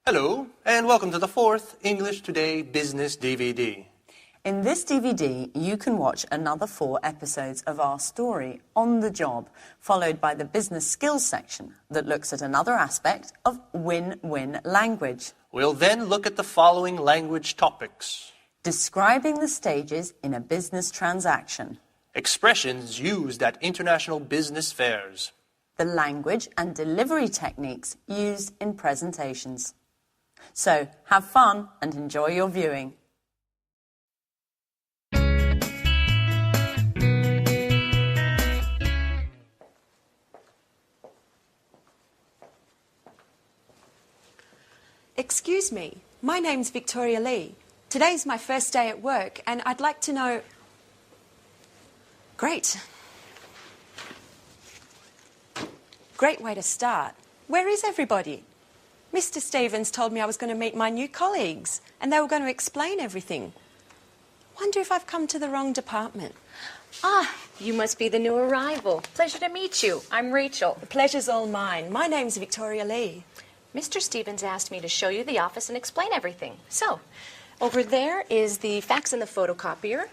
Hello, and welcome to the fourth English Today Business DVD. In this DVD, you can watch another 4 episodes of our story, On the Job, followed by the business skills section that looks at another aspect of win-win language. We'll then look at the following language topics. Describing the stages in a business transaction. Expressions used at international business fairs. The language and delivery techniques used in presentations. So, have fun and enjoy your viewing. Excuse me, my name's Victoria Lee. Today's my first day at work and I'd like to know... Great. Great way to start. Where is everybody? Mr. Stevens told me I was going to meet my new colleagues and they were going to explain everything. Wonder if I've come to the wrong department. Ah, you must be the new arrival. Pleasure to meet you. I'm Rachel. The pleasure's all mine. My name's Victoria Lee. Mr. Stevens asked me to show you the office and explain everything. So, over there is the fax and the photocopier.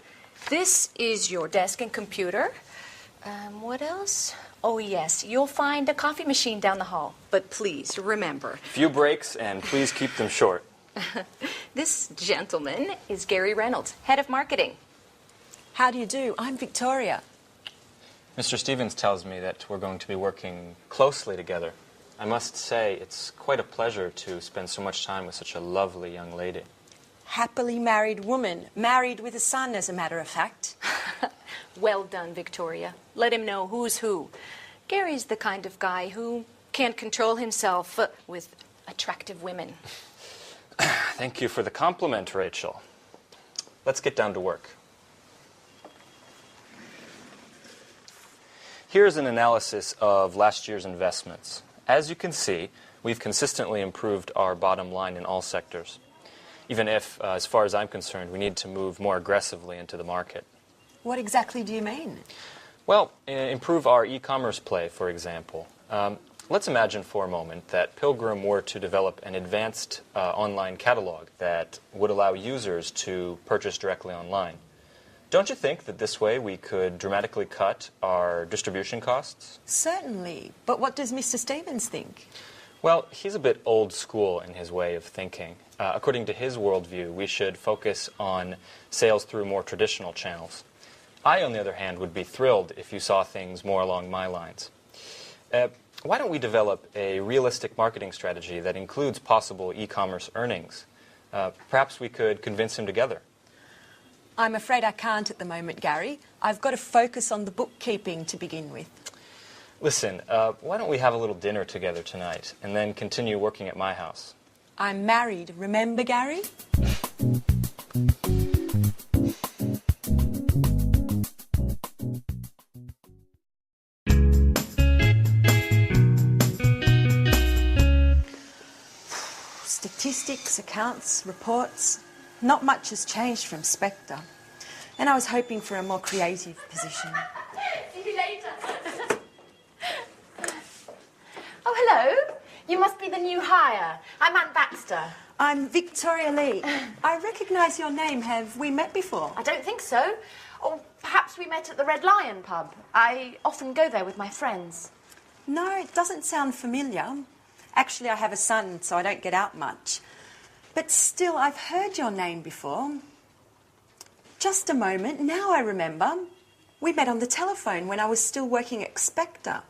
This is your desk and computer. What else? Oh, yes, you'll find a coffee machine down the hall. But please, remember... Few breaks, and please keep them short. This gentleman is Gary Reynolds, head of marketing. How do you do? I'm Victoria. Mr. Stevens tells me that we're going to be working closely together. I must say, it's quite a pleasure to spend so much time with such a lovely young lady. Happily married woman. Married with a son, as a matter of fact. Well done, Victoria. Let him know who's who. Gary's the kind of guy who can't control himself with attractive women. Thank you for the compliment, Rachel. Let's get down to work. Here's an analysis of last year's investments. As you can see, we've consistently improved our bottom line in all sectors. Even if, as far as I'm concerned, we need to move more aggressively into the market. What exactly do you mean? Well, improve our e-commerce play, for example. Let's imagine for a moment that Pilgrim were to develop an advanced online catalog that would allow users to purchase directly online. Don't you think that this way we could dramatically cut our distribution costs? Certainly. But what does Mr. Stevens think? Well, he's a bit old school in his way of thinking. According to his worldview, we should focus on sales through more traditional channels. I, on the other hand, would be thrilled if you saw things more along my lines. Why don't we develop a realistic marketing strategy that includes possible e-commerce earnings? Perhaps we could convince him together. I'm afraid I can't at the moment, Gary. I've got to focus on the bookkeeping to begin with. Listen, why don't we have a little dinner together tonight and then continue working at my house? I'm married, remember, Gary? Statistics, accounts, reports. Not much has changed from Spectre. And I was hoping for a more creative position. See you later. Oh, hello. You must be the new hire. I'm Aunt Baxter. I'm Victoria Lee. I recognise your name. Have we met before? I don't think so. Or perhaps we met at the Red Lion pub. I often go there with my friends. No, it doesn't sound familiar. Actually, I have a son, so I don't get out much. But still, I've heard your name before. Just a moment, now I remember. We met on the telephone when I was still working at Spectre.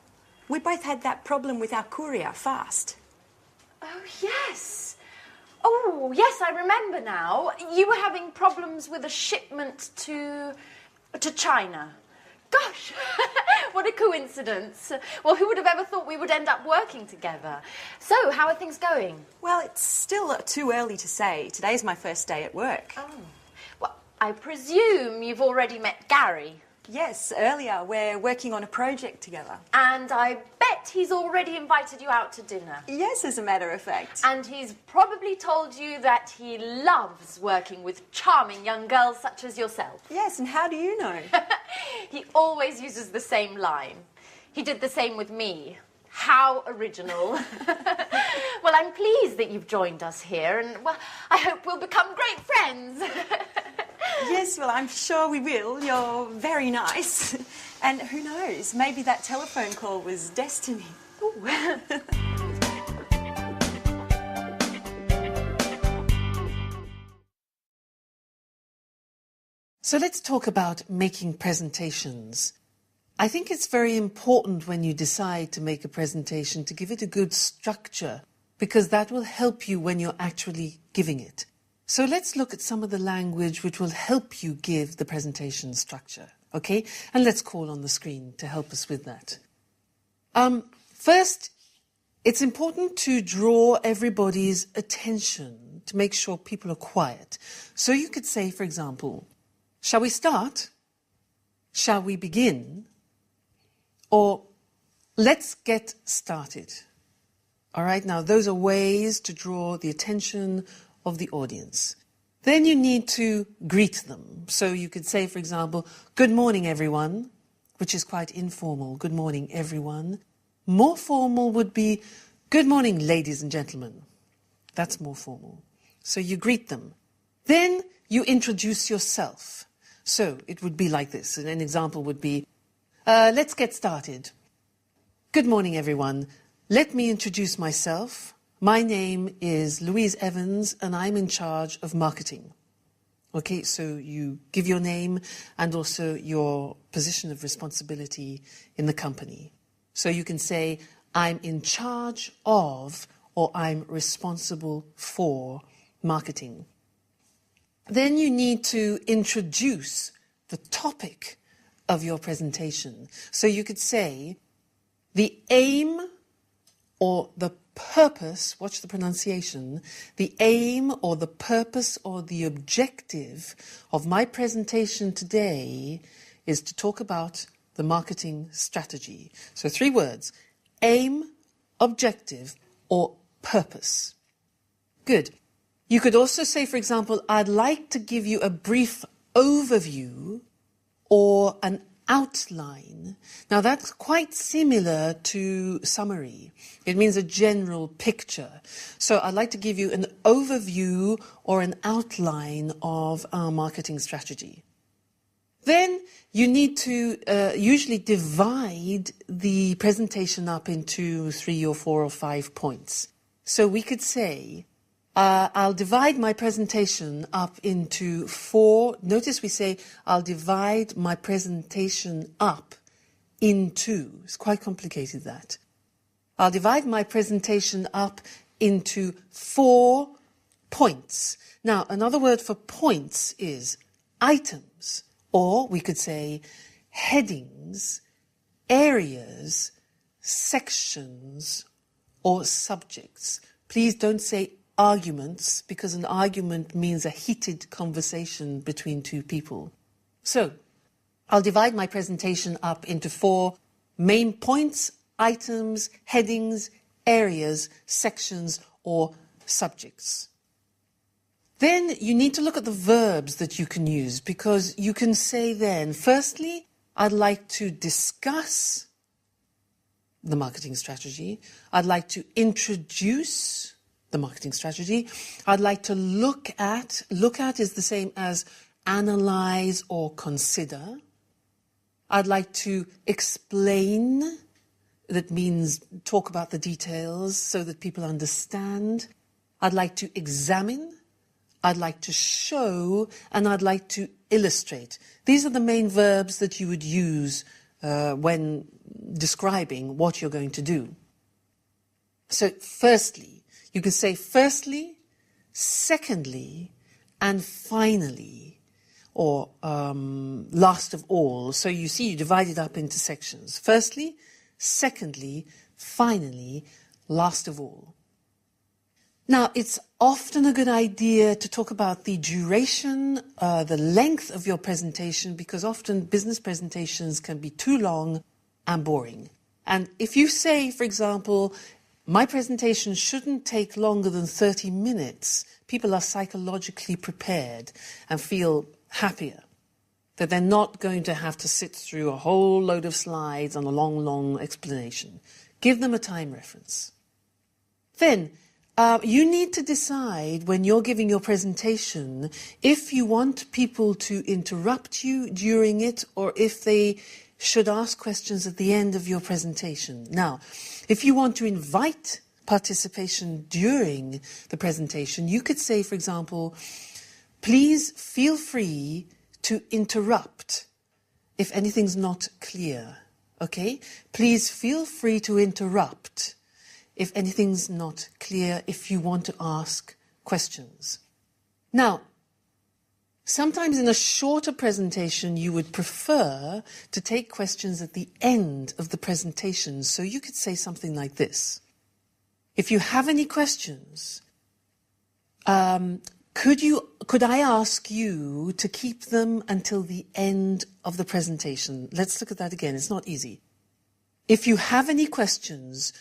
We both had that problem with our courier, Fast. Oh, yes. Oh, yes, I remember now. You were having problems with a shipment to China. Gosh, what a coincidence. Well, who would have ever thought we would end up working together? So, how are things going? Well, it's still too early to say. Today's my first day at work. Oh, well, I presume you've already met Gary. Yes, earlier. We're working on a project together. And I bet he's already invited you out to dinner. Yes, as a matter of fact. And he's probably told you that he loves working with charming young girls such as yourself. Yes, and how do you know? He always uses the same line. He did the same with me. How original. Well, I'm pleased that you've joined us here, and, well, I hope we'll become great friends. Yes, well, I'm sure we will. You're very nice. And who knows, maybe that telephone call was destiny. Ooh. So let's talk about making presentations. I think it's very important when you decide to make a presentation to give it a good structure, because that will help you when you're actually giving it. So let's look at some of the language which will help you give the presentation structure, okay? And let's call on the screen to help us with that. First, it's important to draw everybody's attention to make sure people are quiet. So you could say, for example, shall we start? Shall we begin? Or let's get started. All right, now those are ways to draw the attention of the audience. Then you need to greet them. So you could say, for example, good morning, everyone, which is quite informal. Good morning, everyone. More formal would be, good morning, ladies and gentlemen. That's more formal. So you greet them. Then you introduce yourself. So it would be like this. And an example would be, let's get started. Good morning, everyone. Let me introduce myself. My name is Louise Evans, and I'm in charge of marketing. Okay, so you give your name and also your position of responsibility in the company. So you can say, I'm in charge of, or I'm responsible for marketing. Then you need to introduce the topic of your presentation. So you could say, the aim or the purpose, watch the pronunciation, the aim or the purpose or the objective of my presentation today is to talk about the marketing strategy. So 3 words, aim, objective, or purpose. Good. You could also say, for example, I'd like to give you a brief overview or an outline. Now that's quite similar to summary. It means a general picture. So I'd like to give you an overview or an outline of our marketing strategy. Then you need to usually divide the presentation up into 3 or 4 or 5 points. So we could say, I'll divide my presentation up into 4. Notice we say, I'll divide my presentation up into. It's quite complicated, that. I'll divide my presentation up into 4 points. Now, another word for points is items, or we could say headings, areas, sections, or subjects. Please don't say arguments, because an argument means a heated conversation between 2 people. So, I'll divide my presentation up into 4 main points, items, headings, areas, sections, or subjects. Then you need to look at the verbs that you can use, because you can say then, firstly, I'd like to discuss the marketing strategy. I'd like to introduce the marketing strategy. I'd like to look at. Look at is the same as analyze or consider. I'd like to explain. That means talk about the details so that people understand. I'd like to examine. I'd like to show. And I'd like to illustrate. These are the main verbs that you would use when describing what you're going to do. So firstly, you can say firstly, secondly, and finally, or last of all. So you see, you divide it up into sections. Firstly, secondly, finally, last of all. Now, it's often a good idea to talk about the duration, the length of your presentation, because often business presentations can be too long and boring. And if you say, for example, my presentation shouldn't take longer than 30 minutes, people are psychologically prepared and feel happier that they're not going to have to sit through a whole load of slides and a long, long explanation. Give them a time reference. Then, you need to decide when you're giving your presentation if you want people to interrupt you during it or if they should ask questions at the end of your presentation. Now, if you want to invite participation during the presentation, you could say, for example, please feel free to interrupt if anything's not clear. Okay? Please feel free to interrupt if anything's not clear, if you want to ask questions. Now, sometimes in a shorter presentation, you would prefer to take questions at the end of the presentation. So you could say something like this. If you have any questions, could I ask you to keep them until the end of the presentation? Let's look at that again. It's not easy. If you have any questions,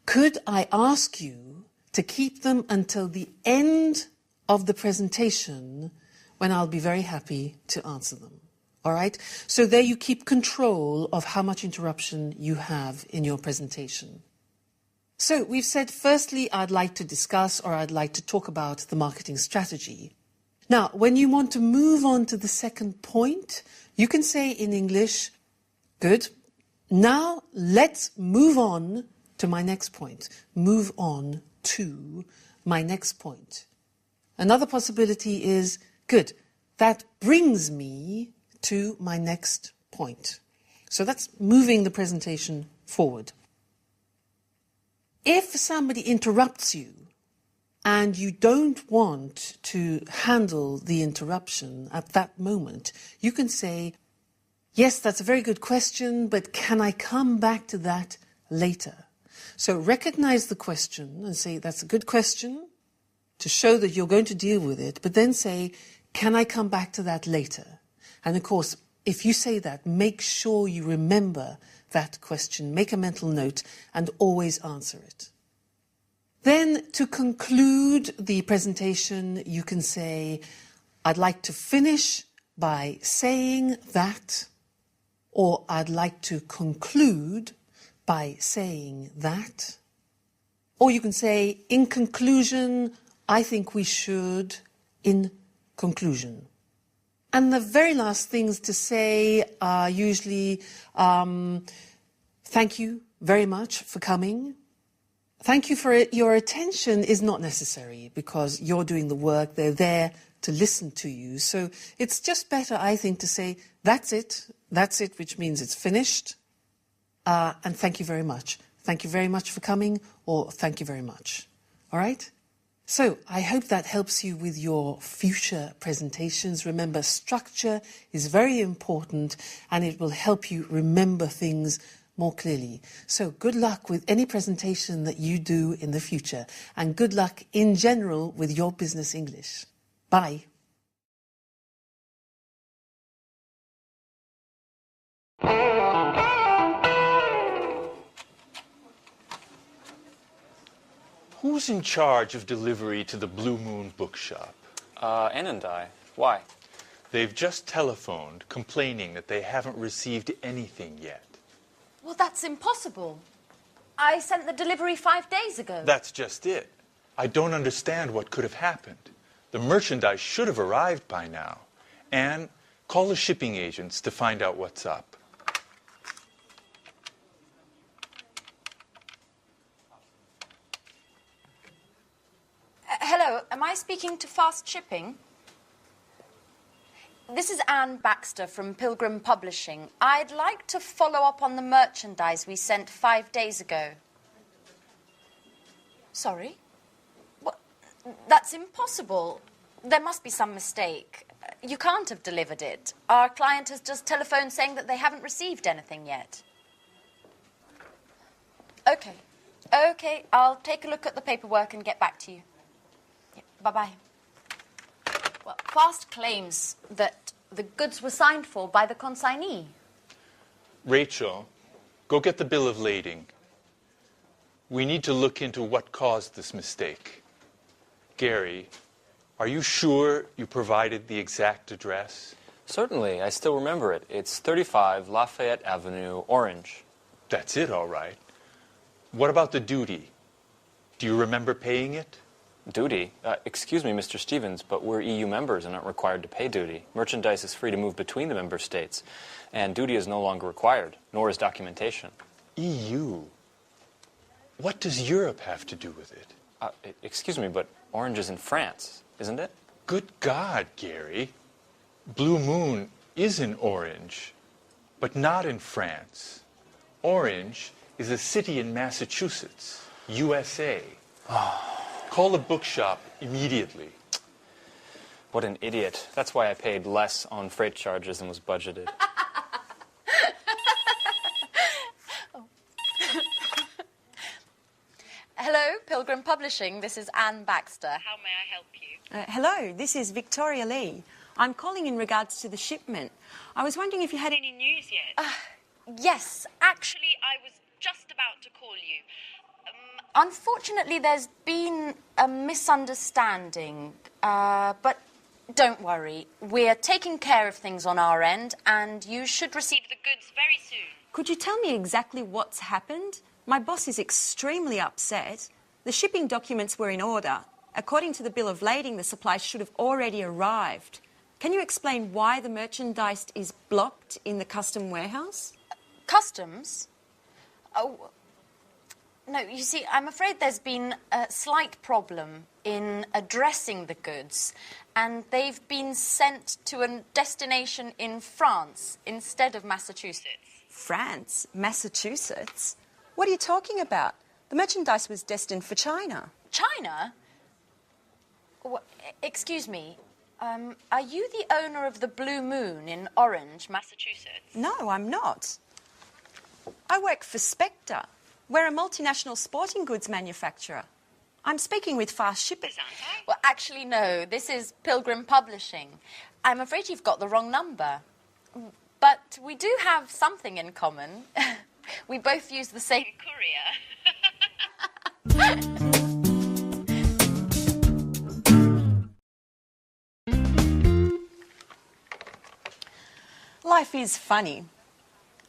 could I ask you to keep them until the end of the presentation, when I'll be very happy to answer them? All right? So there you keep control of how much interruption you have in your presentation. So we've said, firstly, I'd like to discuss or I'd like to talk about the marketing strategy. Now, when you want to move on to the second point, you can say in English, good, now let's move on to my next point. Move on to my next point. Another possibility is, good, that brings me to my next point. So that's moving the presentation forward. If somebody interrupts you and you don't want to handle the interruption at that moment, you can say, yes, that's a very good question, but can I come back to that later? So recognize the question and say, that's a good question, to show that you're going to deal with it, but then say, can I come back to that later? And of course, if you say that, make sure you remember that question, make a mental note, and always answer it. Then, to conclude the presentation, you can say, I'd like to finish by saying that, or I'd like to conclude by saying that. Or you can say, in conclusion, I think we should, in conclusion. And the very last things to say are usually, thank you very much for coming. Thank you for it. Your attention is not necessary because you're doing the work. They're there to listen to you. So it's just better, I think, to say, that's it, which means it's finished. And thank you very much. Thank you very much for coming, or thank you very much. All right? So I hope that helps you with your future presentations. Remember, structure is very important and it will help you remember things more clearly. So good luck with any presentation that you do in the future, and good luck in general with your business English. Bye. Who's in charge of delivery to the Blue Moon bookshop? Ann and I. Why? They've just telephoned complaining that they haven't received anything yet. Well, that's impossible. I sent the delivery 5 days ago. That's just it. I don't understand what could have happened. The merchandise should have arrived by now. Anne, call the shipping agents to find out what's up. Hello, am I speaking to Fast Shipping? This is Anne Baxter from Pilgrim Publishing. I'd like to follow up on the merchandise we sent 5 days ago. Sorry? What? That's impossible. There must be some mistake. You can't have delivered it. Our client has just telephoned saying that they haven't received anything yet. Okay, I'll take a look at the paperwork and get back to you. Yeah, bye-bye. Well, Fast claims that the goods were signed for by the consignee. Rachel, go get the bill of lading. We need to look into what caused this mistake. Gary, are you sure you provided the exact address? Certainly, I still remember it. It's 35 Lafayette Avenue, Orange. That's it, all right. What about the duty? Do you remember paying it? Duty? Excuse me, Mr. Stevens, but we're EU members and aren't required to pay duty. Merchandise is free to move between the member states, and duty is no longer required, nor is documentation. EU? What does Europe have to do with it? Excuse me, but orange is in France, isn't it? Good God, Gary. Blue Moon is in Orange, but not in France. Orange is a city in Massachusetts, USA. Call the bookshop immediately. What an idiot. That's why I paid less on freight charges than was budgeted. Hello, Pilgrim Publishing. This is Anne Baxter. How may I help you? Hello, this is Victoria Lee. I'm calling in regards to the shipment. I was wondering if you had any news yet. Yes, actually, I was just about to call you. Unfortunately, there's been a misunderstanding, but don't worry. We're taking care of things on our end, and you should receive the goods very soon. Could you tell me exactly what's happened? My boss is extremely upset. The shipping documents were in order. According to the bill of lading, the supplies should have already arrived. Can you explain why the merchandise is blocked in the custom warehouse? Customs? Oh, no, you see, I'm afraid there's been a slight problem in addressing the goods, and they've been sent to a destination in France instead of Massachusetts. France? Massachusetts? What are you talking about? The merchandise was destined for China. China? Excuse me, are you the owner of the Blue Moon in Orange, Massachusetts? No, I'm not. I work for Spectre. We're a multinational sporting goods manufacturer. I'm speaking with fast shippers, aren't I? Well, actually, no. This is Pilgrim Publishing. I'm afraid you've got the wrong number. But we do have something in common. We both use the same courier. Life is funny.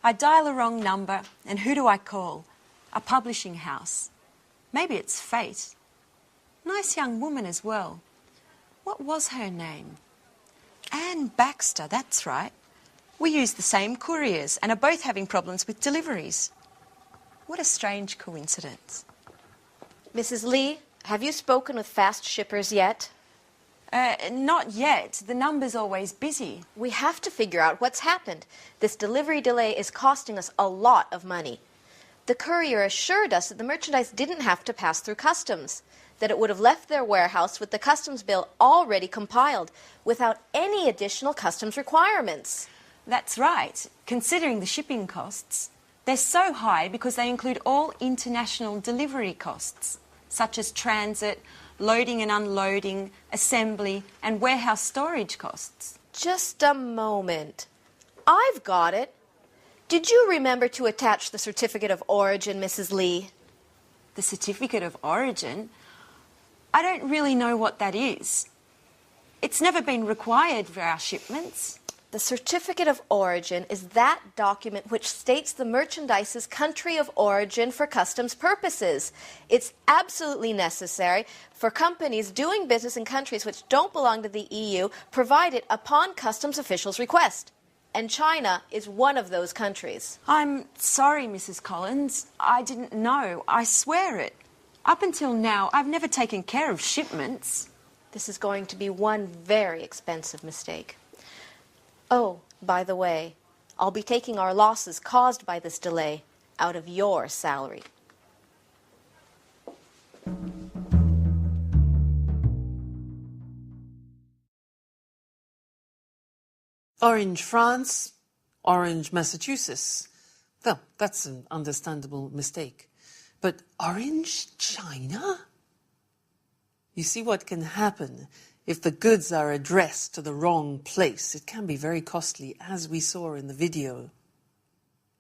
I dial a wrong number, and who do I call? A publishing house. Maybe it's fate. Nice young woman as well. What was her name? Anne Baxter, that's right. We use the same couriers and are both having problems with deliveries. What a strange coincidence. Mrs. Lee, have you spoken with fast shippers yet? Not yet. The number's always busy. We have to figure out what's happened. This delivery delay is costing us a lot of money. The courier assured us that the merchandise didn't have to pass through customs, that it would have left their warehouse with the customs bill already compiled, without any additional customs requirements. That's right. Considering the shipping costs, they're so high because they include all international delivery costs, such as transit, loading and unloading, assembly, and warehouse storage costs. Just a moment. I've got it. Did you remember to attach the certificate of origin, Mrs. Lee? The certificate of origin? I don't really know what that is. It's never been required for our shipments. The certificate of origin is that document which states the merchandise's country of origin for customs purposes. It's absolutely necessary for companies doing business in countries which don't belong to the EU, provided upon customs officials' request. And China is one of those countries. I'm sorry, Mrs. Collins. I didn't know. I swear it. Up until now, I've never taken care of shipments. This is going to be one very expensive mistake. Oh, by the way, I'll be taking our losses caused by this delay out of your salary. Orange, France, Orange, Massachusetts. Well, that's an understandable mistake. But Orange, China? You see what can happen if the goods are addressed to the wrong place. It can be very costly, as we saw in the video.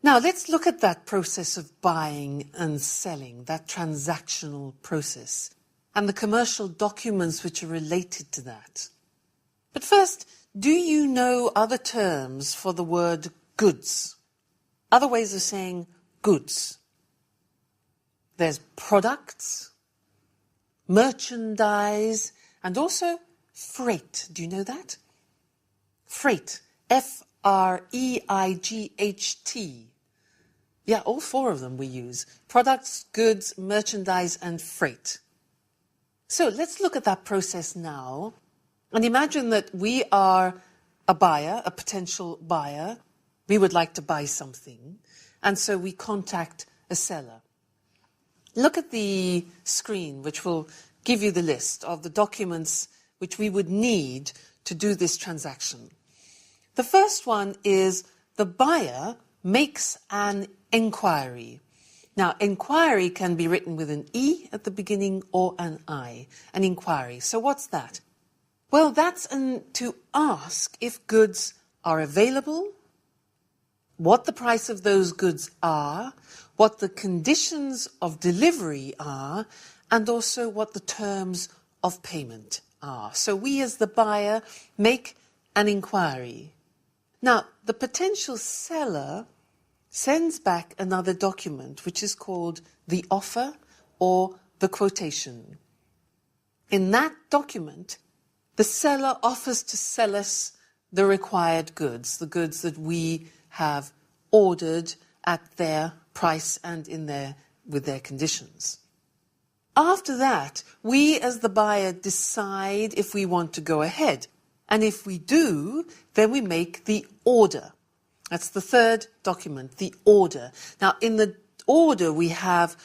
Now, let's look at that process of buying and selling, that transactional process, and the commercial documents which are related to that. But first, do you know other terms for the word goods? Other ways of saying goods? there's products, merchandise, and also freight. Do you know that? Freight. F-R-E-I-G-H-T. Yeah, all four of them we use. Products, goods, merchandise, and freight. So let's look at that process now. And imagine that we are a buyer, a potential buyer. We would like to buy something. And so we contact a seller. Look at the screen, which will give you the list of the documents which we would need to do this transaction. The first one is the buyer makes an inquiry. Now, inquiry can be written with an E at the beginning or an I, an inquiry. So what's that? Well, that's to ask if goods are available, what the price of those goods are, what the conditions of delivery are, and also what the terms of payment are. So we as the buyer make an inquiry. Now, the potential seller sends back another document which is called the offer or the quotation. In that document, the seller offers to sell us the required goods, the goods that we have ordered at their price and with their conditions. After that, we as the buyer decide if we want to go ahead. And if we do, then we make the order. That's the third document, the order. Now, in the order, we have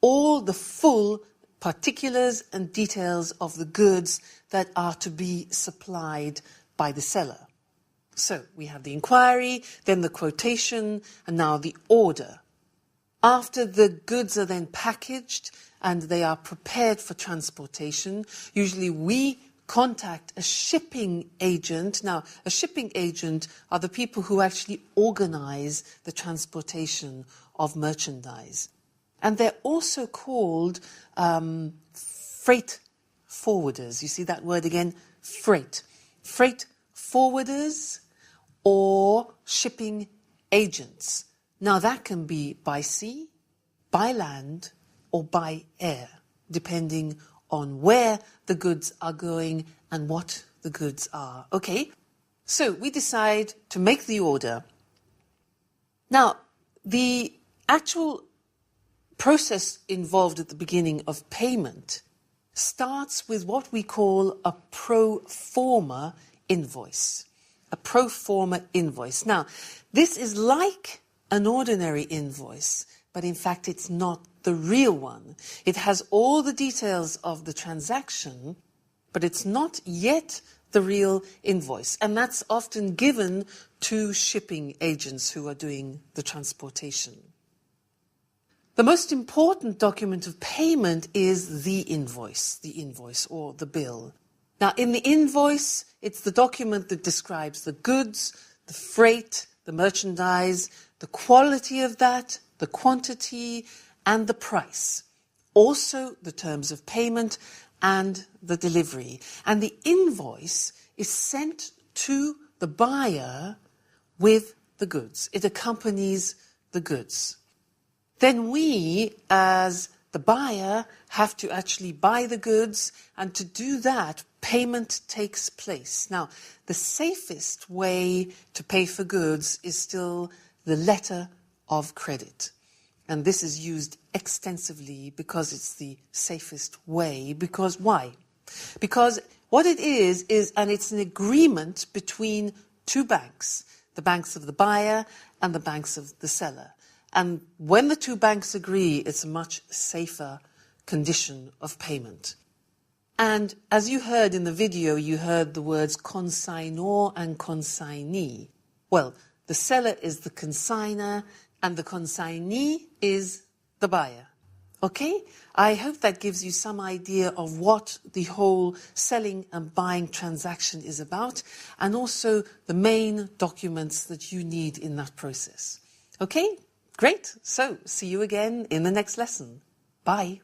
all the full particulars and details of the goods that are to be supplied by the seller. So we have the inquiry, then the quotation, and now the order. After the goods are then packaged and they are prepared for transportation, usually we contact a shipping agent. Now, a shipping agent are the people who actually organize the transportation of merchandise. And they're also called freight forwarders. You see that word again? Freight. Freight forwarders or shipping agents. Now, that can be by sea, by land, or by air, depending on where the goods are going and what the goods are. Okay, so we decide to make the order. Now, the actual process involved at the beginning of payment starts with what we call a pro forma invoice. A pro forma invoice. Now, this is like an ordinary invoice, but in fact it's not the real one. It has all the details of the transaction, but it's not yet the real invoice. And that's often given to shipping agents who are doing the transportation. The most important document of payment is the invoice or the bill. Now, in the invoice, it's the document that describes the goods, the freight, the merchandise, the quality of that, the quantity, and the price. Also, the terms of payment and the delivery. And the invoice is sent to the buyer with the goods. It accompanies the goods. Then we, as the buyer, have to actually buy the goods, and to do that, payment takes place. Now, the safest way to pay for goods is still the letter of credit. And this is used extensively because it's the safest way. Because why? Because what it is, and it's an agreement between two banks, the banks of the buyer and the banks of the seller. And when the two banks agree, it's a much safer condition of payment. And as you heard in the video, you heard the words consignor and consignee. Well, the seller is the consigner and the consignee is the buyer. Okay? I hope that gives you some idea of what the whole selling and buying transaction is about, and also the main documents that you need in that process. Okay? Great. So, see you again in the next lesson. Bye.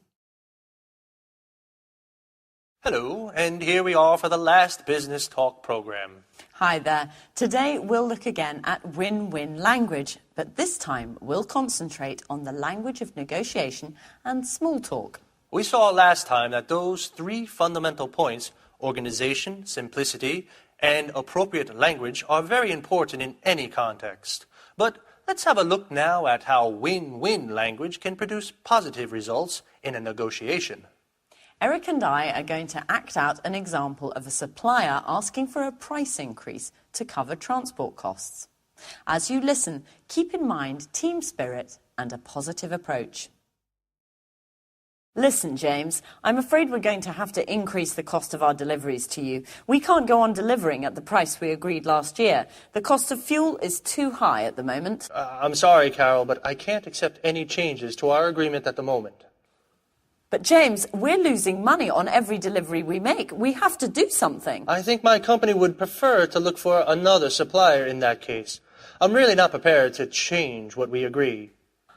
Hello, and here we are for the last Business Talk program. Hi there. Today we'll look again at win-win language, but this time we'll concentrate on the language of negotiation and small talk. We saw last time that those three fundamental points, organization, simplicity, and appropriate language, are very important in any context. But let's have a look now at how win-win language can produce positive results in a negotiation. Eric and I are going to act out an example of a supplier asking for a price increase to cover transport costs. As you listen, keep in mind team spirit and a positive approach. Listen, James, I'm afraid we're going to have to increase the cost of our deliveries to you. We can't go on delivering at the price we agreed last year. The cost of fuel is too high at the moment. I'm sorry, Carol, but I can't accept any changes to our agreement at the moment. But James, we're losing money on every delivery we make. We have to do something. I think my company would prefer to look for another supplier in that case. I'm really not prepared to change what we agree.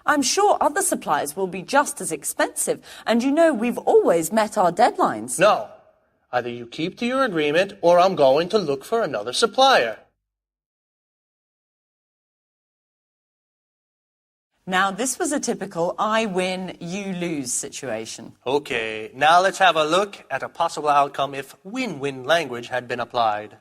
I'm sure other suppliers will be just as expensive, and you know we've always met our deadlines. No. Either you keep to your agreement, or I'm going to look for another supplier. Now, this was a typical I win, you lose situation. Okay, now let's have a look at a possible outcome if win-win language had been applied.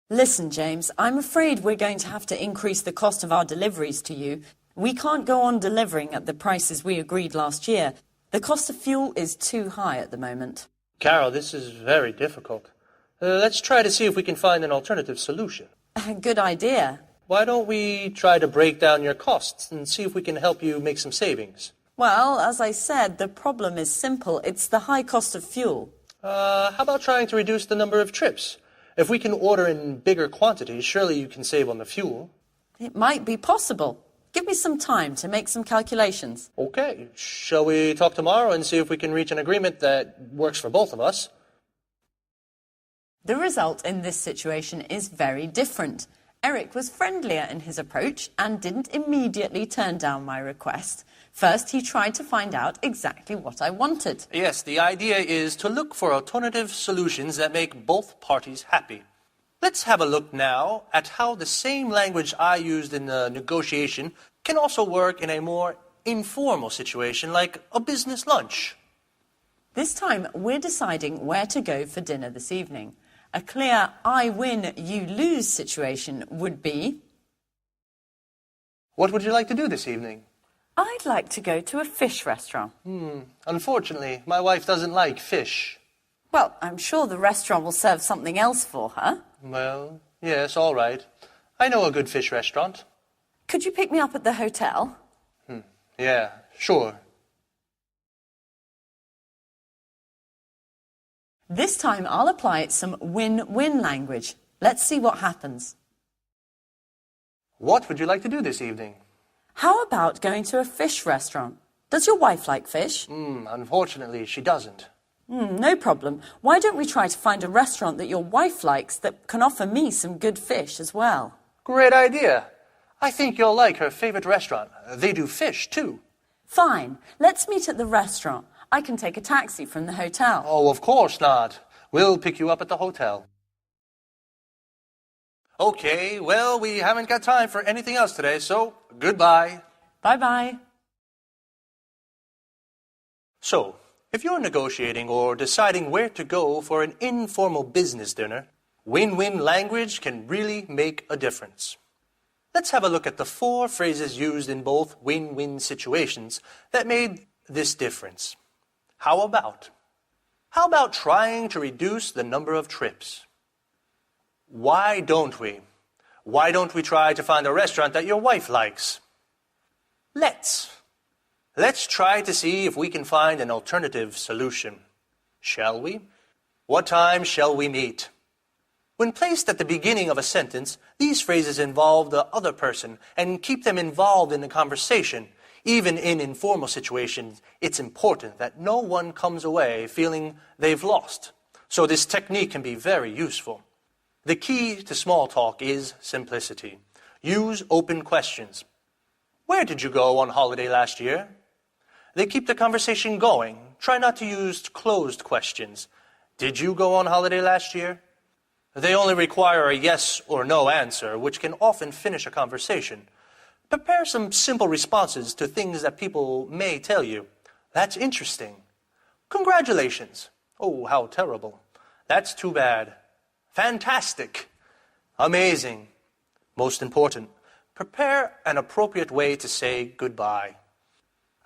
Listen, James, I'm afraid we're going to have to increase the cost of our deliveries to you. We can't go on delivering at the prices we agreed last year. The cost of fuel is too high at the moment. Carol, this is very difficult. Let's try to see if we can find an alternative solution. Good idea. Why don't we try to break down your costs and see if we can help you make some savings? Well, as I said, the problem is simple. It's the high cost of fuel. How about trying to reduce the number of trips? If we can order in bigger quantities, surely you can save on the fuel. It might be possible. Give me some time to make some calculations. Okay, shall we talk tomorrow and see if we can reach an agreement that works for both of us? The result in this situation is very different. Eric was friendlier in his approach and didn't immediately turn down my request. First, he tried to find out exactly what I wanted. Yes, the idea is to look for alternative solutions that make both parties happy. Let's have a look now at how the same language I used in the negotiation can also work in a more informal situation like a business lunch. This time, we're deciding where to go for dinner this evening. A clear I win, you lose situation would be... What would you like to do this evening? I'd like to go to a fish restaurant. Unfortunately, my wife doesn't like fish. Well, I'm sure the restaurant will serve something else for her. Well, yes, all right. I know a good fish restaurant. Could you pick me up at the hotel? Yeah, sure. This time I'll apply some win-win language. Let's see what happens. What would you like to do this evening? How about going to a fish restaurant? Does your wife like fish? Unfortunately, she doesn't. No problem. Why don't we try to find a restaurant that your wife likes that can offer me some good fish as well? Great idea. I think you'll like her favorite restaurant. They do fish, too. Fine. Let's meet at the restaurant. I can take a taxi from the hotel. Oh, of course not. We'll pick you up at the hotel. Okay, well, we haven't got time for anything else today, so goodbye. Bye-bye. So, if you're negotiating or deciding where to go for an informal business dinner, win-win language can really make a difference. Let's have a look at the 4 phrases used in both win-win situations that made this difference. How about trying to reduce the number of trips? Why don't we? Why don't we try to find a restaurant that your wife likes? Let's try to see if we can find an alternative solution. Shall we? What time shall we meet? When placed at the beginning of a sentence, these phrases involve the other person and keep them involved in the conversation. Even in informal situations, it's important that no one comes away feeling they've lost. So this technique can be very useful. The key to small talk is simplicity. Use open questions. Where did you go on holiday last year? They keep the conversation going. Try not to use closed questions. Did you go on holiday last year? They only require a yes or no answer, which can often finish a conversation. Prepare some simple responses to things that people may tell you. That's interesting. Congratulations. Oh, how terrible. That's too bad. Fantastic. Amazing. Most important, prepare an appropriate way to say goodbye.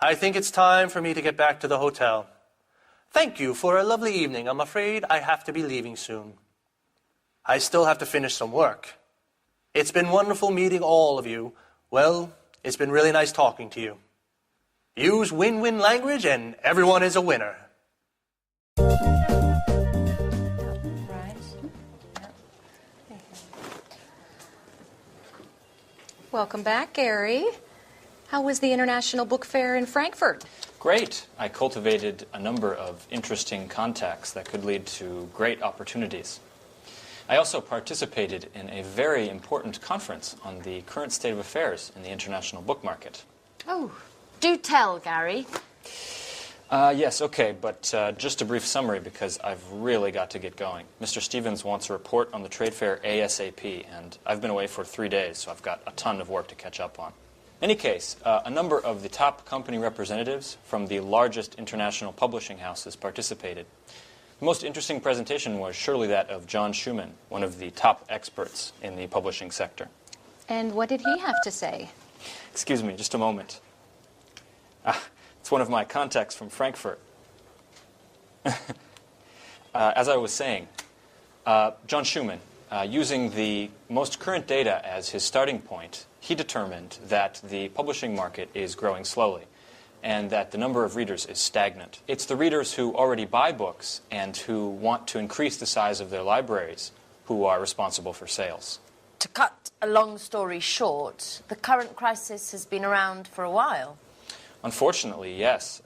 I think it's time for me to get back to the hotel. Thank you for a lovely evening. I'm afraid I have to be leaving soon. I still have to finish some work. It's been wonderful meeting all of you. Well, it's been really nice talking to you. Use win-win language and everyone is a winner. Welcome back, Gary. How was the International Book Fair in Frankfurt? Great. I cultivated a number of interesting contacts that could lead to great opportunities. I also participated in a very important conference on the current state of affairs in the international book market. Oh, do tell, Gary. Yes, okay, but just a brief summary because I've really got to get going. Mr. Stevens wants a report on the trade fair ASAP, and I've been away for 3 days, so I've got a ton of work to catch up on. In any case, a number of the top company representatives from the largest international publishing houses participated. The most interesting presentation was surely that of John Schumann, one of the top experts in the publishing sector. And what did he have to say? Excuse me, just a moment. It's one of my contacts from Frankfurt. As I was saying, John Schumann, using the most current data as his starting point, he determined that the publishing market is growing slowly and that the number of readers is stagnant. It's the readers who already buy books and who want to increase the size of their libraries who are responsible for sales. To cut a long story short, the current crisis has been around for a while. Unfortunately, yes.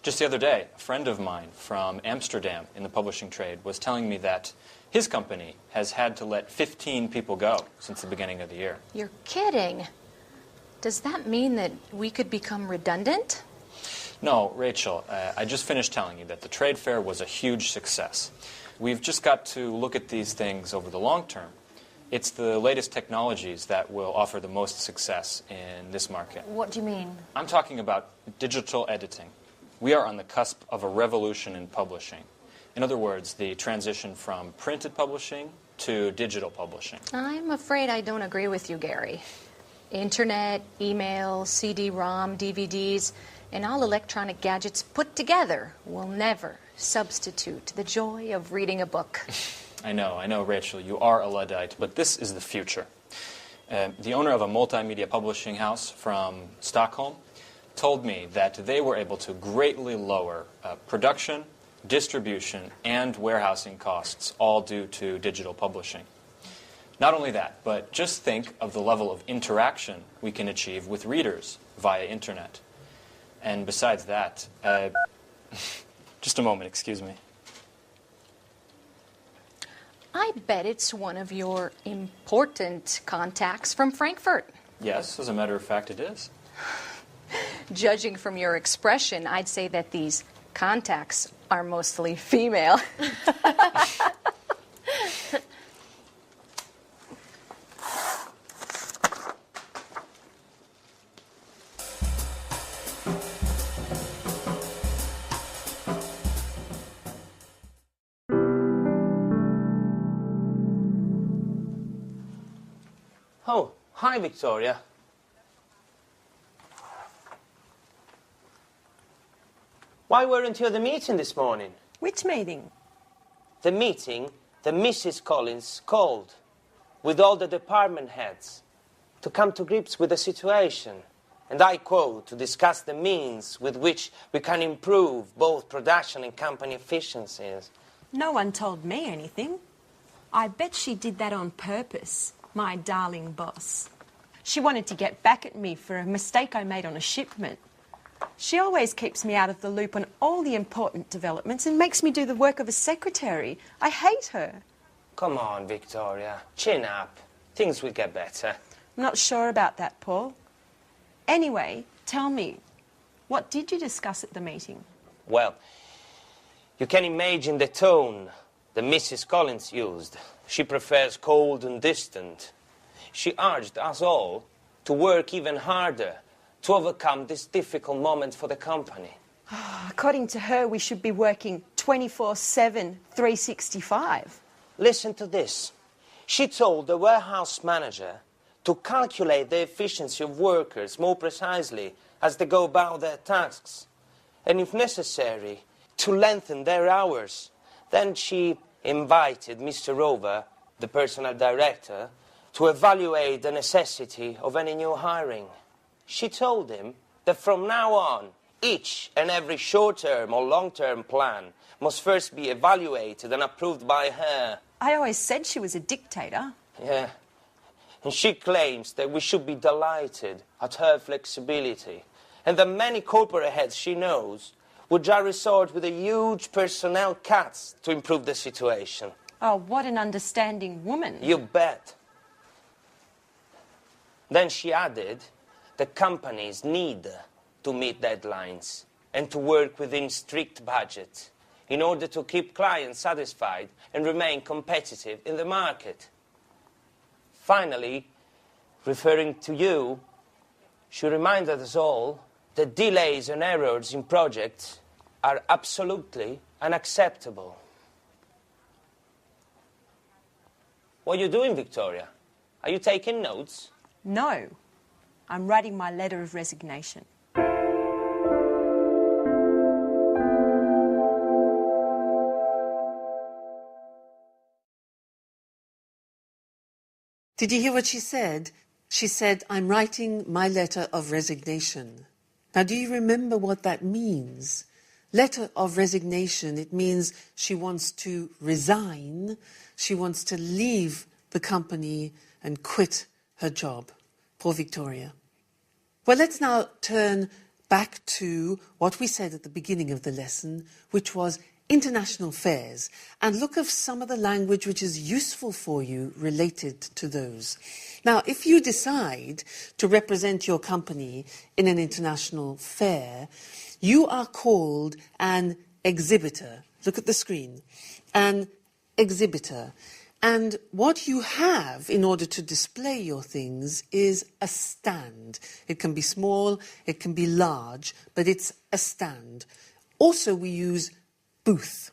Just the other day, a friend of mine from Amsterdam in the publishing trade was telling me that his company has had to let 15 people go since the beginning of the year. You're kidding. Does that mean that we could become redundant? No, Rachel, I just finished telling you that the trade fair was a huge success. We've just got to look at these things over the long term. It's the latest technologies that will offer the most success in this market. What do you mean? I'm talking about digital editing. We are on the cusp of a revolution in publishing. In other words, the transition from printed publishing to digital publishing. I'm afraid I don't agree with you, Gary. Internet, email, CD-ROM, DVDs, and all electronic gadgets put together will never substitute the joy of reading a book. I know, Rachel, you are a Luddite, but this is the future. The owner of a multimedia publishing house from Stockholm told me that they were able to greatly lower production, distribution, and warehousing costs, all due to digital publishing. Not only that, but just think of the level of interaction we can achieve with readers via internet. And besides that, just a moment, excuse me. I bet it's one of your important contacts from Frankfurt. Yes, as a matter of fact, it is. Judging from your expression, I'd say that these contacts are mostly female. Oh, hi, Victoria. Why weren't you at the meeting this morning? Which meeting? The meeting that Mrs. Collins called with all the department heads to come to grips with the situation. And I quote, to discuss the means with which we can improve both production and company efficiencies. No one told me anything. I bet she did that on purpose. My darling boss. She wanted to get back at me for a mistake I made on a shipment. She always keeps me out of the loop on all the important developments and makes me do the work of a secretary. I hate her. Come on, Victoria. Chin up. Things will get better. I'm not sure about that, Paul. Anyway, tell me, What did you discuss at the meeting? Well, you can imagine the tone that Mrs. Collins used. She prefers cold and distant. She urged us all to work even harder to overcome this difficult moment for the company. According to her, we should be working 24/7, 365. Listen to this. She told the warehouse manager to calculate the efficiency of workers more precisely as they go about their tasks, and if necessary, to lengthen their hours. Then she invited Mr. Rover, the personnel director, to evaluate the necessity of any new hiring. She told him that from now on, each and every short-term or long-term plan must first be evaluated and approved by her. I always said she was a dictator. Yeah. And she claims that we should be delighted at her flexibility, and that many corporate heads she knows would just resort with a huge personnel cuts to improve the situation. Oh, what an understanding woman. You bet. Then she added that companies need to meet deadlines and to work within strict budgets in order to keep clients satisfied and remain competitive in the market. Finally, referring to you, she reminded us all that delays and errors in projects are absolutely unacceptable. What are you doing, Victoria? Are you taking notes? No, I'm writing my letter of resignation. Did you hear what she said? She said, I'm writing my letter of resignation. Now, do you remember what that means? Letter of resignation, it means she wants to resign, she wants to leave the company and quit her job. Poor Victoria. Well, let's now turn back to what we said at the beginning of the lesson, which was international fairs, and look at some of the language which is useful for you related to those. Now, if you decide to represent your company in an international fair, you are called an exhibitor. Look at the screen. An exhibitor. And what you have in order to display your things is a stand. It can be small, it can be large, but it's a stand. Also, we use booth.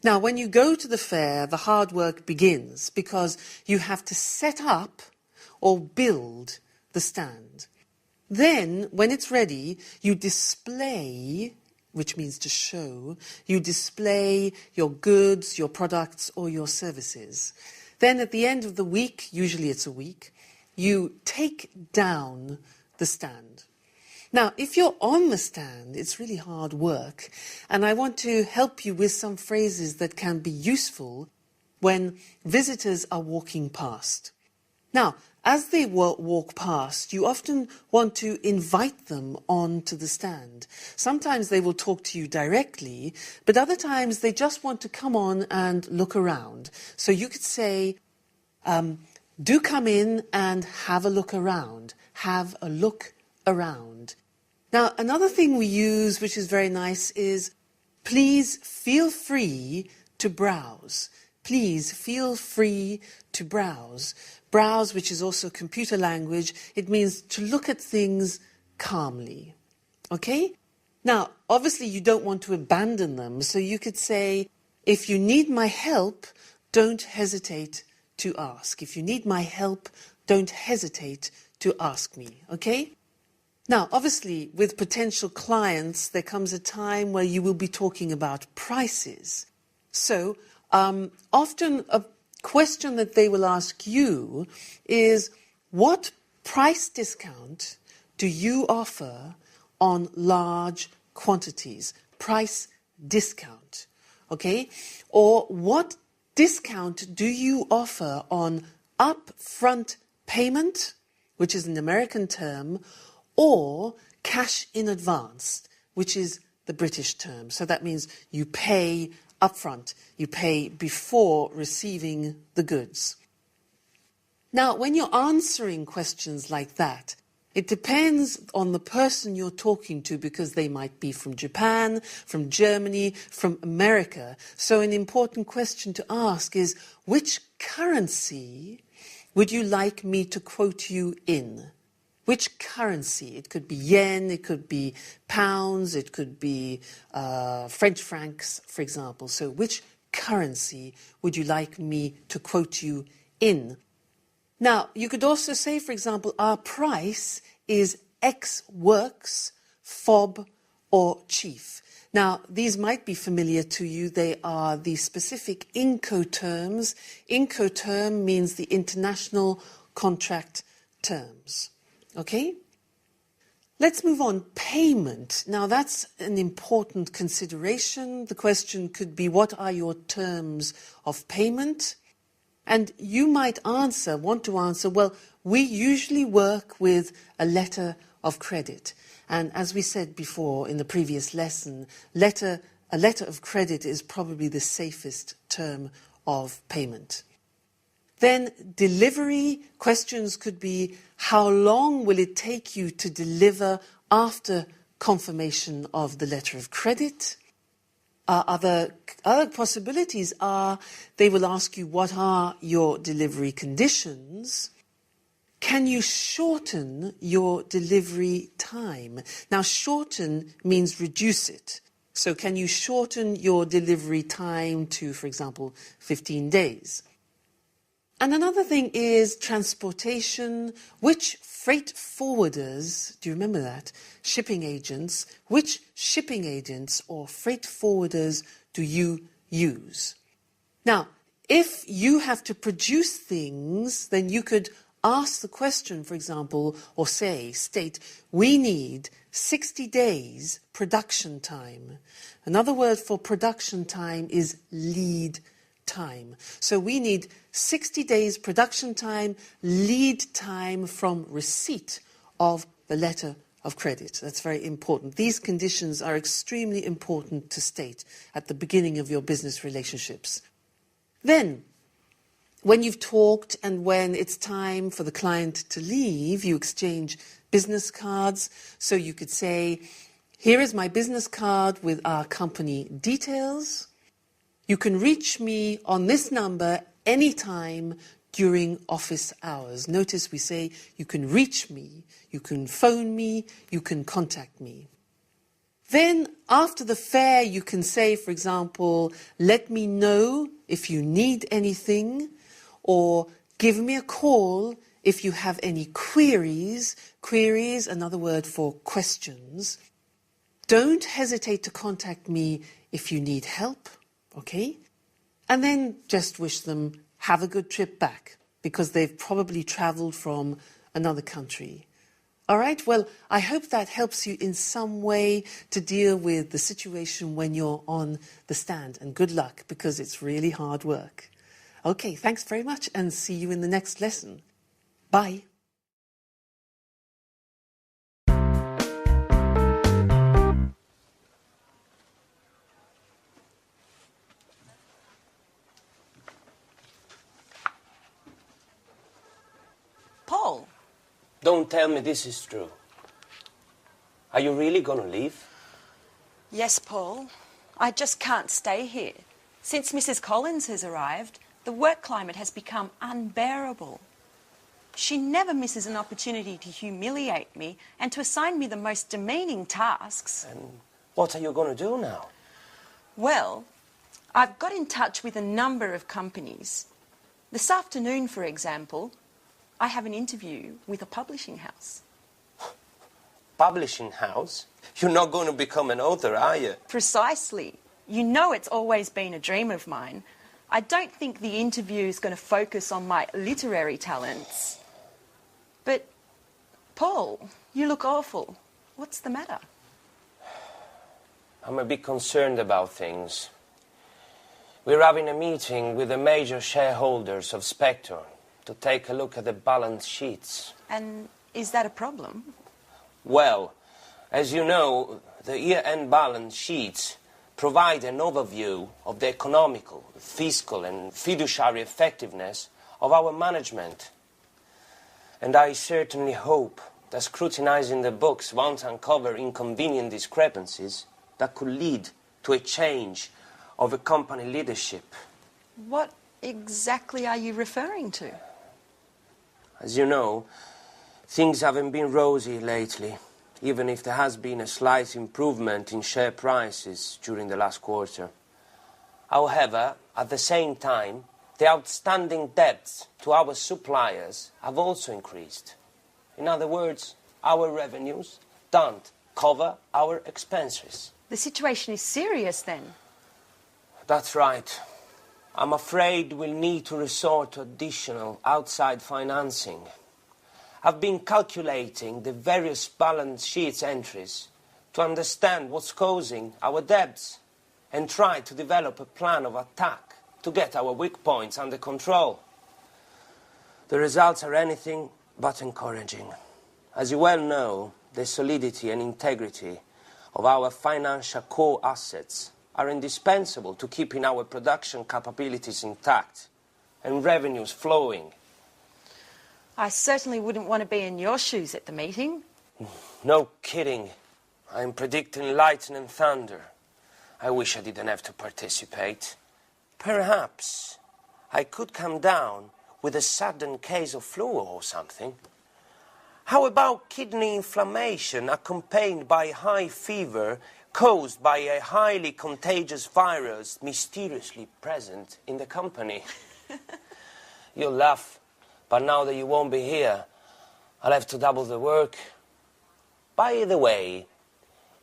Now, when you go to the fair, the hard work begins because you have to set up or build the stand. Then, when it's ready, you display, which means to show, you display your goods, your products, or your services. Then at the end of the week, usually it's a week, you take down the stand. Now, if you're on the stand, it's really hard work, and I want to help you with some phrases that can be useful when visitors are walking past. Now, as they walk past, you often want to invite them onto the stand. Sometimes they will talk to you directly, but other times they just want to come on and look around. So you could say, do come in and have a look around. Have a look around. Now, another thing we use, which is very nice, is please feel free to browse. Please feel free to browse. Browse, which is also computer language, it means to look at things calmly. Okay? Now, obviously you don't want to abandon them, so you could say, if you need my help, don't hesitate to ask. If you need my help, don't hesitate to ask me. Okay? Now, obviously, with potential clients, there comes a time where you will be talking about prices. So, often a question that they will ask you is, what price discount do you offer on large quantities? Price discount, okay? Or what discount do you offer on upfront payment, which is an American term, or cash in advance, which is the British term. So that means you pay upfront. You pay before receiving the goods. Now, when you're answering questions like that, It depends on the person you're talking to because they might be from Japan, from Germany, from America. So an important question to ask is, which currency would you like me to quote you in? Which currency? It could be yen, it could be pounds, it could be French francs, for example. So which currency would you like me to quote you in? Now, you could also say, for example, our price is X works, fob, or chief. Now, these might be familiar to you. They are the specific Incoterms. Incoterm means the international contract terms. Okay? Let's move on. Payment. Now, that's an important consideration. The question could be, what are your terms of payment? And you might want to answer, well, we usually work with a letter of credit. And as we said before in the previous lesson, a letter of credit is probably the safest term of payment. Then delivery questions could be, how long will it take you to deliver after confirmation of the letter of credit? Other possibilities are, they will ask you, what are your delivery conditions? Can you shorten your delivery time? Now, shorten means reduce it. So can you shorten your delivery time to, for example, 15 days? And another thing is transportation. Which freight forwarders, do you remember that? Shipping agents. Which shipping agents or freight forwarders do you use? Now, if you have to produce things, then you could ask the question, for example, or state, we need 60 days production time. Another word for production time is lead time. So we need 60 days production time, lead time from receipt of the letter of credit. That's very important. These conditions are extremely important to state at the beginning of your business relationships. Then, when you've talked and when it's time for the client to leave, you exchange business cards. So you could say, here is my business card with our company details. You can reach me on this number anytime during office hours. Notice we say you can reach me, you can phone me, you can contact me. Then after the fare, you can say, for example, let me know if you need anything, or give me a call if you have any queries. Queries, another word for questions. Don't hesitate to contact me if you need help, okay? And then just wish them have a good trip back, because they've probably traveled from another country. All right, well, I hope that helps you in some way to deal with the situation when you're on the stand. And good luck, because it's really hard work. Okay, thanks very much, and see you in the next lesson. Bye. Paul. Don't tell me this is true. Are you really going to leave? Yes, Paul. I just can't stay here. Since Mrs. Collins has arrived, the work climate has become unbearable. She never misses an opportunity to humiliate me and to assign me the most demeaning tasks. And what are you going to do now? Well, I've got in touch with a number of companies. This afternoon, for example, I have an interview with a publishing house. Publishing house? You're not going to become an author, are you? Precisely. You know it's always been a dream of mine. I don't think the interview is going to focus on my literary talents. But, Paul, you look awful. What's the matter? I'm a bit concerned about things. We're having a meeting with the major shareholders of Spectre to take a look at the balance sheets. And is that a problem? Well, as you know, the year-end balance sheets provide an overview of the economical, fiscal and fiduciary effectiveness of our management. And I certainly hope that scrutinizing the books won't uncover inconvenient discrepancies that could lead to a change of a company leadership. What exactly are you referring to? As you know, things haven't been rosy lately, even if there has been a slight improvement in share prices during the last quarter. However, at the same time, the outstanding debts to our suppliers have also increased. In other words, our revenues don't cover our expenses. The situation is serious then. That's right. I'm afraid we'll need to resort to additional outside financing. I've been calculating the various balance sheet entries to understand what's causing our debts and try to develop a plan of attack to get our weak points under control. The results are anything but encouraging. As you well know, the solidity and integrity of our financial core assets are indispensable to keeping our production capabilities intact and revenues flowing. I certainly wouldn't want to be in your shoes at the meeting. No kidding. I'm predicting lightning and thunder. I wish I didn't have to participate. Perhaps I could come down with a sudden case of flu or something. How about kidney inflammation accompanied by high fever caused by a highly contagious virus mysteriously present in the company? You'll laugh, but now that you won't be here, I'll have to double the work. By the way,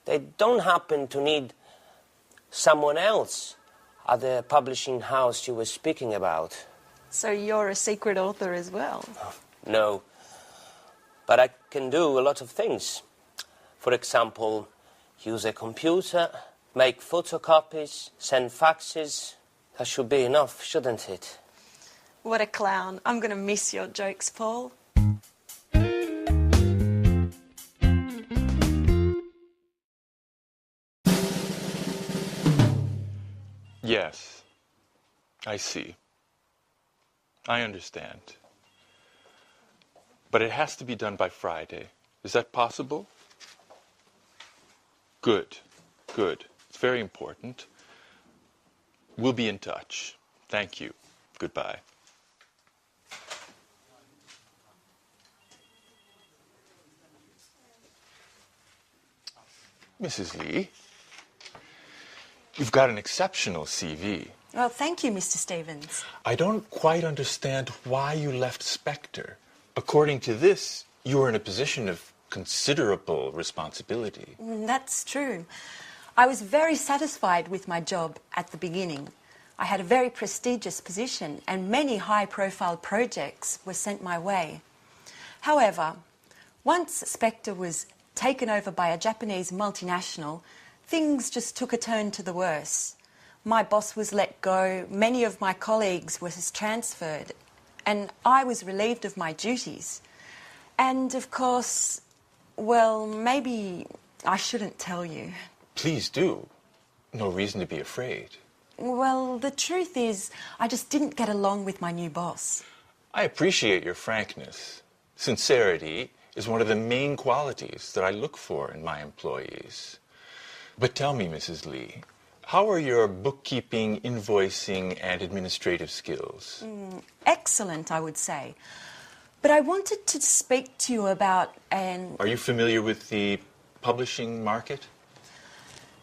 they don't happen to need someone else at the publishing house you were speaking about? So you're a secret author as well? No, but I can do a lot of things. For example, use a computer, make photocopies, send faxes. That should be enough, shouldn't it? What a clown. I'm going to miss your jokes, Paul. Yes, I see. I understand. But it has to be done by Friday. Is that possible? Good, good. It's very important. We'll be in touch. Thank you. Goodbye. Mrs. Lee, you've got an exceptional CV. Well, thank you, Mr. Stevens. I don't quite understand why you left Spectre. According to this, you were in a position of considerable responsibility. That's true. I was very satisfied with my job at the beginning. I had a very prestigious position and many high-profile projects were sent my way. However, once Spectre was taken over by a Japanese multinational, things just took a turn to the worse. My boss was let go, many of my colleagues were transferred, and I was relieved of my duties. And of course, well, maybe I shouldn't tell you. Please do. No reason to be afraid. Well, the truth is, I just didn't get along with my new boss. I appreciate your frankness. Sincerity is one of the main qualities that I look for in my employees. But tell me, Mrs. Lee, how are your bookkeeping, invoicing, and administrative skills? Excellent, I would say. But I wanted to speak to you about an... Are you familiar with the publishing market?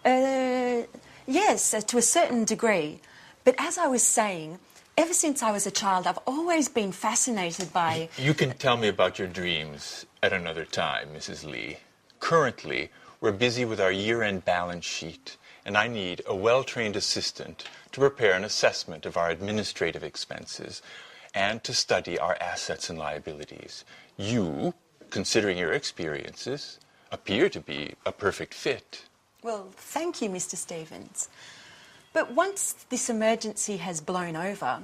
Yes, to a certain degree. But as I was saying, ever since I was a child, I've always been fascinated by... You can tell me about your dreams at another time, Mrs. Lee. Currently, we're busy with our year-end balance sheet, and I need a well-trained assistant to prepare an assessment of our administrative expenses and to study our assets and liabilities. You, considering your experiences, appear to be a perfect fit. Well, thank you, Mr. Stevens. But once this emergency has blown over,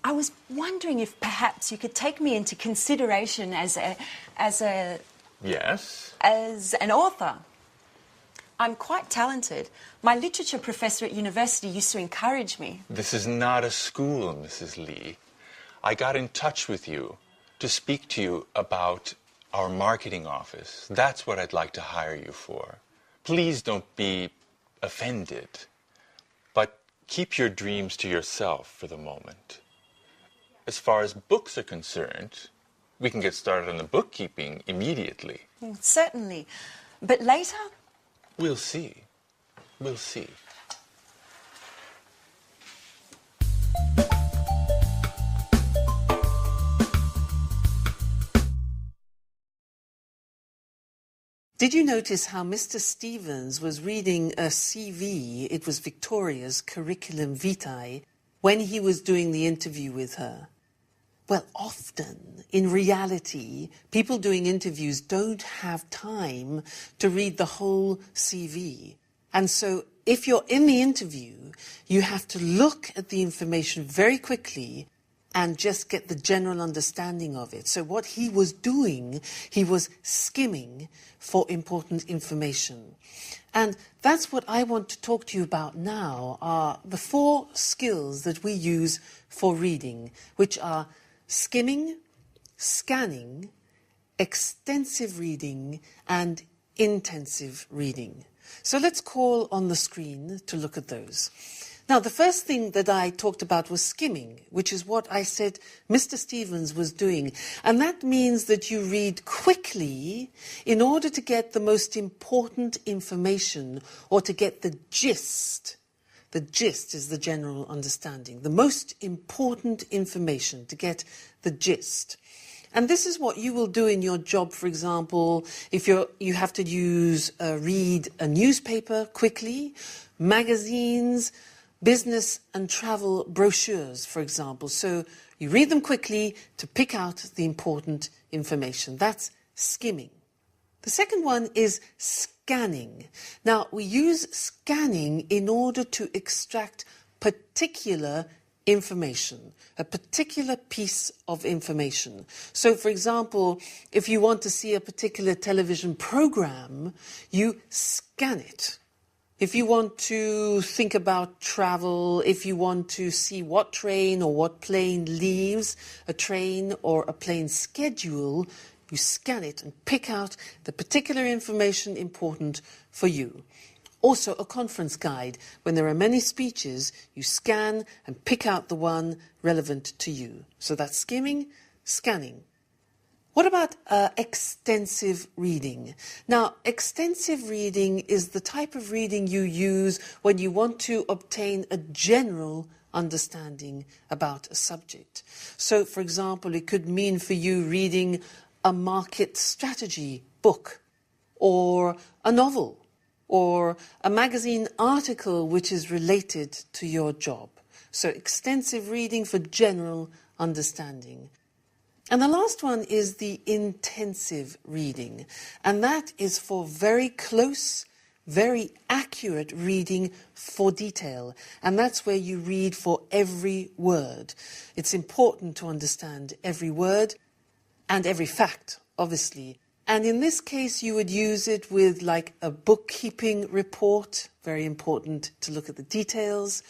I was wondering if perhaps you could take me into consideration as Yes? as an author. I'm quite talented. My literature professor at university used to encourage me. This is not a school, Mrs. Lee. I got in touch with you to speak to you about our marketing office. That's what I'd like to hire you for. Please don't be offended, but keep your dreams to yourself for the moment. As far as books are concerned, we can get started on the bookkeeping immediately. Certainly. But later? We'll see. We'll see. Did you notice how Mr. Stevens was reading a CV, it was Victoria's curriculum vitae, when he was doing the interview with her? Well, often, in reality, people doing interviews don't have time to read the whole CV. And so, if you're in the interview, you have to look at the information very quickly and just get the general understanding of it. So what he was doing, he was skimming for important information. And that's what I want to talk to you about now, are the 4 skills that we use for reading, which are skimming, scanning, extensive reading, and intensive reading. So let's call on the screen to look at those. Now, the first thing that I talked about was skimming, which is what I said Mr. Stevens was doing. And that means that you read quickly in order to get the most important information or to get the gist. The gist is the general understanding. The most important information to get the gist. And this is what you will do in your job, for example, if you have to read a newspaper quickly, magazines, business and travel brochures, for example. So you read them quickly to pick out the important information. That's skimming. The second one is scanning. Now, we use scanning in order to extract particular information, a particular piece of information. So, for example, if you want to see a particular television program, you scan it. If you want to think about travel, if you want to see what train or what plane leaves, a train or a plane schedule, you scan it and pick out the particular information important for you. Also, a conference guide. When there are many speeches, you scan and pick out the one relevant to you. So that's skimming, scanning. What about extensive reading? Now, extensive reading is the type of reading you use when you want to obtain a general understanding about a subject. So, for example, it could mean for you reading a market strategy book, or a novel, or a magazine article which is related to your job. So, extensive reading for general understanding. And the last one is the intensive reading, and that is for very close, very accurate reading for detail, and that's where you read for every word. It's important to understand every word and every fact, obviously. And in this case, you would use it with like a bookkeeping report, very important to look at the details,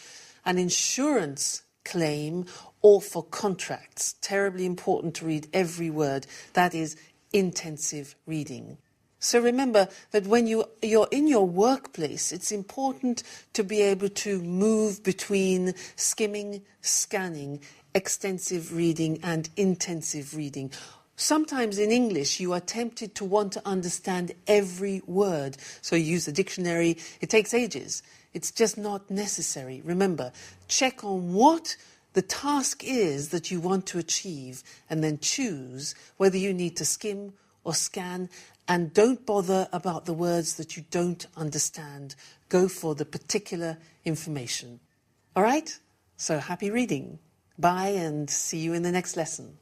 an insurance claim, or for contracts. Terribly important to read every word. That is intensive reading. So remember that when you're in your workplace, it's important to be able to move between skimming, scanning, extensive reading and intensive reading. Sometimes in English you are tempted to want to understand every word. So you use the dictionary. It takes ages. It's just not necessary. Remember, check on what the task is that you want to achieve, and then choose whether you need to skim or scan, and don't bother about the words that you don't understand. Go for the particular information. All right? So happy reading. Bye, and see you in the next lesson.